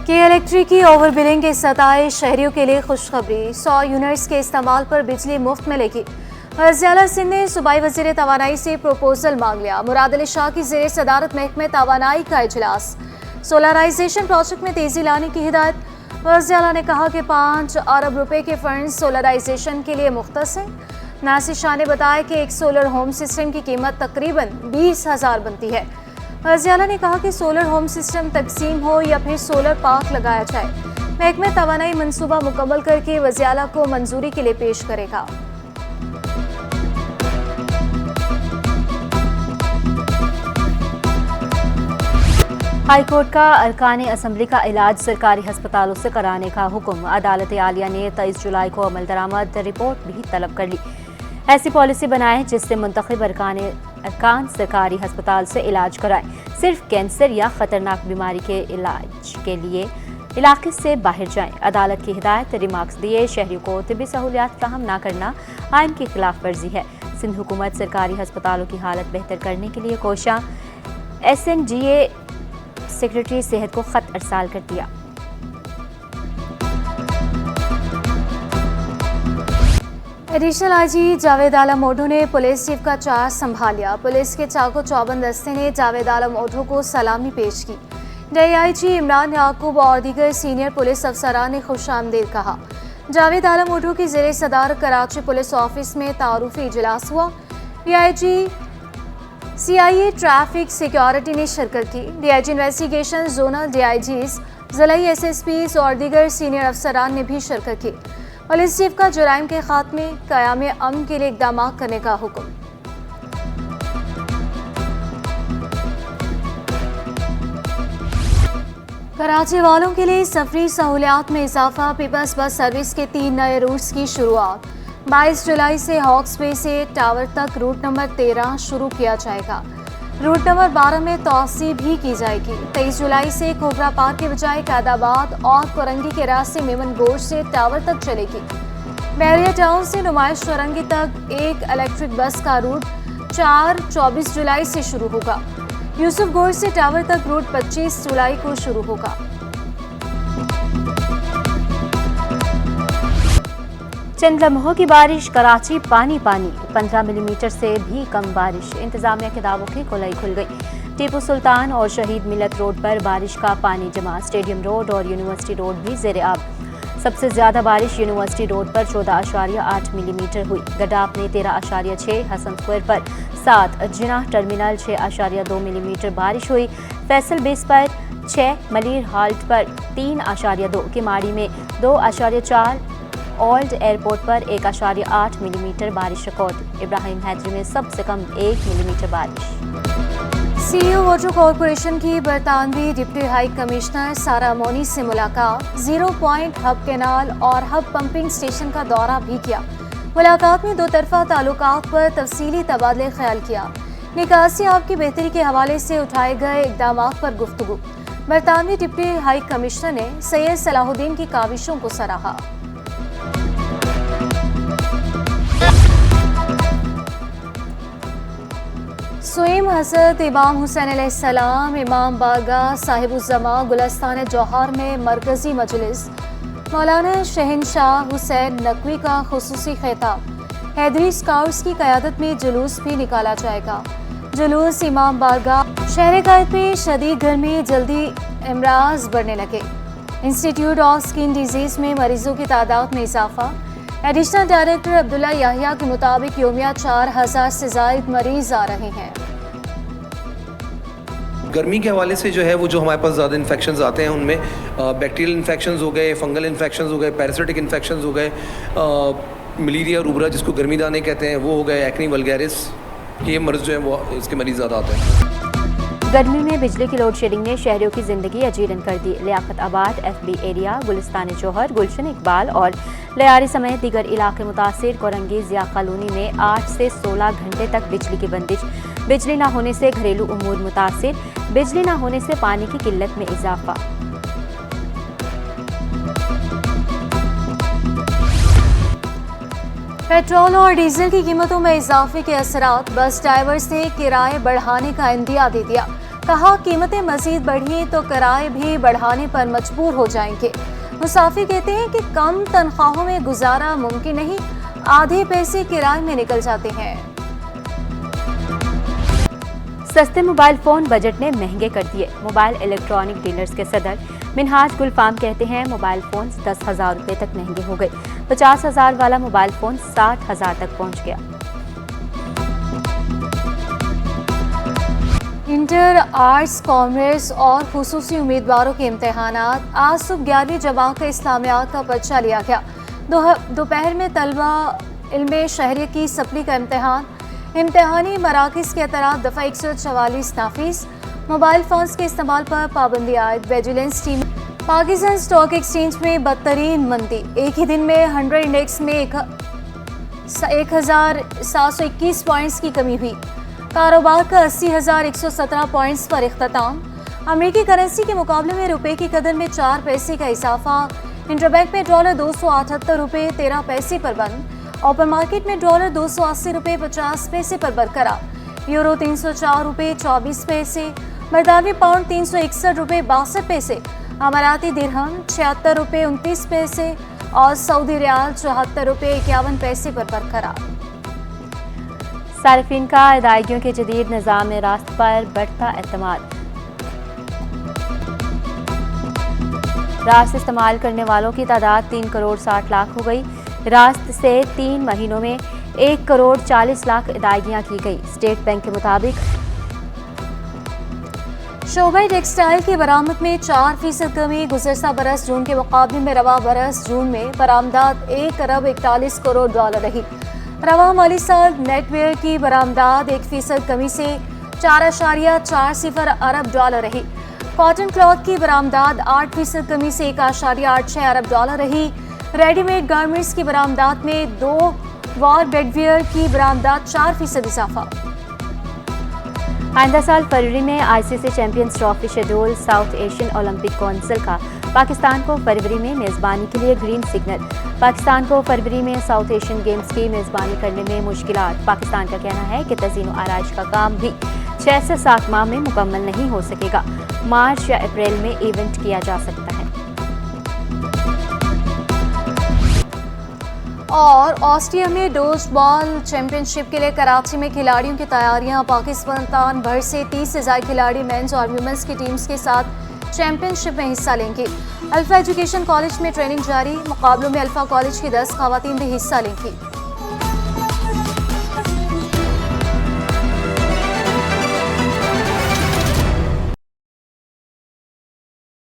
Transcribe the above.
कि इलेक्ट्रिक की over billing के सताए शहरियों के लिए खुशखबरी। 100 यूनिट्स के इस्तेमाल पर बिजली मुफ्त मिलेगी। फैज़ल सिंह ने सूबाई वज़ीर तवानाई से प्रपोजल मांग लिया। मुराद अली शाह की ज़ेर सदारत महकमे तवानाई का इजलास। सोलराइजेशन प्रोजेक्ट में तेजी लाने की हिदायत। फैज़ल ने कहा कि 5 अरब रुपए के फंड सोलराइजेशन के लिए मुख्तस हैं। नासिर शाह ने बताया कि एक सोलर होम सिस्टम की कीमत तकरीबन 20,000 बनती है। फैज़ल ने कहा कि सोलर होम सिस्टम तकसीम हो या फिर सोलर पार्क लगाया जाए, महकमा तवानाई मनसूबा मुकम्मल करके वज़ीर को मंजूरी के लिए पेश करेगा। हाईकोर्ट का अरकान असम्बली का इलाज सरकारी अस्पतालों से कराने का हुक्म। अदालत आलिया ने 23 जुलाई को अमल दरामद रिपोर्ट भी तलब कर ली। ऐसी पॉलिसी बनाए जिससे मुंतखब अरकान सरकारी अस्पताल से इलाज कराएं। सिर्फ कैंसर या खतरनाक बीमारी के इलाज के लिए इलाके से बाहर जाएं। अदालत की हिदायत। रिमार्क्स दिए, शहरियों को तिब्बी सहूलियात फ्राहम न करना आइन की खिलाफ वर्जी है। सिंध हुकूमत सरकारी अस्पतालों की हालत बेहतर करने के लिए कोशिश। SNGA सेक्रेटरी सेहत को खत अरसाल कर दिया। एडिशनल IG जावेद आलम ओढो ने पुलिस चीफ का चार्ज संभाल लिया। पुलिस के चाको चौबंद दस्ते ने जावेद आलम ओढो को सलामी पेश की। DIG इमरान याकूब और दीगर सीनियर पुलिस अफसरान ने खुशामदीद कहा। जावेद आलम ओढो की ज़ेर सदारत कराची पुलिस ऑफिस में तारुफी इजलास हुआ। DIG CIA ट्रैफिक सिक्योरिटी ने शिरकत की। DIG investigation, zonal DIGs, ज़िलाई SSPs और दीगर सीनियर अफसरान ने भी शिरकत की। पुलिस चीफ का जुराइम के खात्मे, क़याम अमन के लिए इक़दाम करने का हुक्म। कराची वालों के लिए सफरी सहूलियात में इजाफा। पीपल्स बस सर्विस के 3 नए रूट्स की शुरुआत। 22 जुलाई से हॉक्स बे से टावर तक रूट नंबर 13 शुरू किया जाएगा। रूट नंबर 12 में तोसी भी की जाएगी। 23 जुलाई से कोबरा पार्क के बजाय कैदाबाद और कोरंगी के रास्ते मेमन गोश से टावर तक चलेगी। बैरिया टाउन से नुमाइश कोरंगी तक एक इलेक्ट्रिक बस का रूट 24 जुलाई से शुरू होगा। यूसुफ गोश से टावर तक रूट 25 जुलाई को शुरू होगा। चंद लम्हों की बारिश, कराची पानी पानी। 15 मिलीमीटर से भी कम बारिश। इंतजामिया के दावों की गोलाई खुल गई। टीपू सुल्तान और शहीद मिलत रोड पर बारिश का पानी जमा। स्टेडियम रोड और यूनिवर्सिटी रोड भी जेर आब। सबसे ज्यादा बारिश यूनिवर्सिटी रोड पर 14.8 मिलीमीटर हुई। गडाप में 13.6, हसन स्क्वायर पर 7, जिनाह टर्मिनल 6.2 मिलीमीटर बारिश हुई। फैसल बेस पर 6, मलिर हाल्ट पर 3.2, किमाड़ी में 2.4, ओल्ड एयरपोर्ट पर 1.8 मिलीमीटर बारिश रिकॉर्ड। इब्राहिम हैदरी में सबसे कम 1 मिलीमीटर बारिश। CEO वाटर कॉरपोरेशन की बरतानवी डिप्टी हाई कमिश्नर सारा मोनी से मुलाकात। 0 पॉइंट हब कैनाल और हब पंपिंग स्टेशन का दौरा भी किया। मुलाकात में 2 तरफा ताल्लुकात पर तफसीली तबादले ख्याल किया। निकासी आब की बेहतरी के हवाले से उठाए गए इकदाम पर गुफ्तगू। बरतानवी डिप्टी हाई कमिश्नर ने सैयद सलाहुद्दीन की काविशों को सराहा। सुईम हज़रत इमाम हुसैन अलैहिस्सलाम इमाम बारगाह साहिबुज़्ज़मा गुलस्तान जौहर में मरकजी मजलिस। मौलाना शहनशाह हुसैन नकवी का खुसूसी खिताब। हैदरी स्काउट्स की क़यादत में जुलूस भी निकाला जाएगा। जुलूस इमाम बारगाह। शहर कायद में शदीद गर्मी, जल्दी अमराज बढ़ने लगे। इंस्टीट्यूट ऑफ स्किन डिजीज़ में मरीजों की तादाद में इजाफा। एडिशनल डायरेक्टर अब्दुल्ला याहिया के मुताबिक योमिया 4000 से ज़ायद मरीज आ रहे हैं। गर्मी के हवाले से जो है वो जो हमारे पास ज़्यादा इन्फेक्शंस आते हैं उनमें बैक्टीरियल इन्फेक्शंस हो गए, फंगल इन्फेक्शंस हो गए, पैरासिटिक इन्फेक्शंस हो गए, मलेरिया रूबरा जिसको गर्मी दाने कहते हैं वो हो गए, एक्नी वल्गैरिस, ये मर्ज़ जो है वो इसके मरीज़ ज़्यादा आते हैं। गर्मी में बिजली की लोड शेडिंग ने शहरियों की जिंदगी अजीरन कर दी। लियाकत आबाद, FB एरिया, गुलिस्तान जौहर, गुलशन इकबाल और लयारी समेत दीगर इलाके मुतासिर। कोरंगी ज़िया कॉलोनी में 8 से 16 घंटे तक बिजली की बंदिश। बिजली न होने से घरेलू उमूर मुतासिर। बिजली न होने से पानी की किल्लत में इजाफा। पेट्रोल और डीजल की कीमतों में इजाफे के असरात। बस ड्राइवर्स ने किराए बढ़ाने का इंदिया दे दिया। कहा कीमतें मजीद बढ़ी तो किराए भी बढ़ाने पर मजबूर हो जाएंगे। मुसाफिर कहते हैं कि कम तनख्वाहों में गुजारा मुमकिन नहीं, आधे पैसे किराए में निकल जाते हैं। सस्ते मोबाइल फोन बजट ने महंगे कर दिए। मोबाइल इलेक्ट्रॉनिक डीलर्स के सदर मिनहाज गुलफाम कहते हैं मोबाइल फोन 10,000 रुपए तक महंगे हो गए। 50,000 वाला मोबाइल फोन 60,000 तक पहुंच गया। इंटर, आर्ट्स, कॉमर्स और खुसूसी उम्मीदवारों के इम्तहानात आज सुबह 11वीं जमात का इस्लामियात का पर्चा लिया गया। दोपहर में तलबा इल्मे शहरिया की सप्ली का इम्तहान। इम्तहानी मराकिज़ के अतराफ दफ़ा 144 नाफिज। मोबाइल फ़ोन्स के इस्तेमाल पर पाबंदी आयद। Vigilance team. Pakistan stock exchange में बदतरीन मंदी। एक ही दिन में 100 इंडेक्स में 1,721 पॉइंट्स की कमी हुई। कारोबार का 80,117 पॉइंट्स पर इख्तिताम। अमेरिकी करेंसी के मुकाबले में रुपए की कदर में 4 पैसे का इजाफा। इंटरबैंक में डॉलर 278 रुपये 13 पैसे पर बंद। ओपन मार्केट में डॉलर 280 रुपये 50 पैसे पर बरकरार। यूरो 304 रुपये 24 पैसे। बरतानवी पाउंड 361 रुपये 62 पैसे। अमाराती दिरहम 76 रुपये 29 पैसे और सऊदी रियाल 74 रुपये 51 पैसे पर बरकरार। सार्फिन का अदायगियों के जदीद निज़ाम रास्त पर बढ़ता एतमाद। रास्त इस्तेमाल करने वालों की तादाद 3 करोड़ 60 लाख हो गई। रास्त से 3 महीनों में 1 करोड़ 40 लाख अदायगियां की गई। स्टेट बैंक के मुताबिक शोबा टेक्सटाइल की बरामद में 4% कमी। गुज़श्ता बरस जून के मुकाबले में रवा बरस जून में बरामदात 1 अरब 41 करोड़ डॉलर रही। रवा माली साल नेटवेयर की बरामदात 1% कमी से 4.40 अरब डॉलर रही। कॉटन क्लॉथ की बरामदात 8% कमी से 1.86 अरब डॉलर रही। रेडीमेड गारमेंट्स की बरामदात में 2 वॉर बेडवेयर की बरामदात 4% इजाफा। आइंदा साल फरवरी में ICC champions trophy schedule. South Asian Olympic council का पाकिस्तान को फरवरी में मेज़बानी के लिए ग्रीन सिग्नल। पाकिस्तान को फरवरी में साउथ एशियन गेम्स की मेज़बानी करने में मुश्किलात। पाकिस्तान का कहना है कि तज़ीन व आराइश का काम भी 6 से 7 माह में मुकम्मल नहीं हो सकेगा। मार्च या अप्रैल में इवेंट किया जा सकता है। और ऑस्ट्रिया में डोज बॉल चैंपियनशिप के लिए कराची में खिलाड़ियों की तैयारियां। पाकिस्तान भर से 30 से ज़्यादा खिलाड़ी मेंस और वुमेन्स की टीम्स के साथ चैंपियनशिप में हिस्सा लेंगे। अल्फा एजुकेशन कॉलेज में ट्रेनिंग जारी। मुकाबलों में अल्फा कॉलेज की 10 खवातीन भी हिस्सा लेंगी।